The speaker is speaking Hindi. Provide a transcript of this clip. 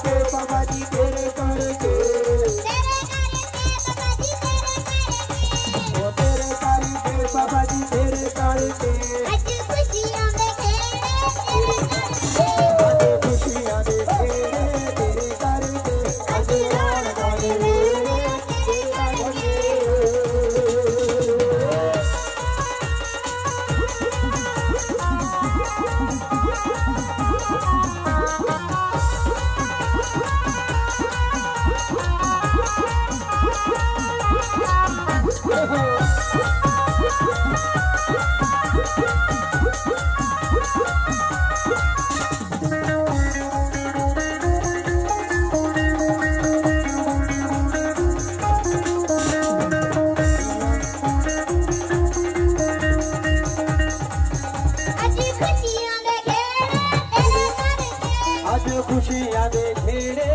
करके बाबा जी तेरे करके ओ तेरे करके बाबा जी तेरे करके आज खुशियां दे खेड़े तेरे करके आज रौनकां दे मेले तेरे करके आज खुशियां दे खेड़े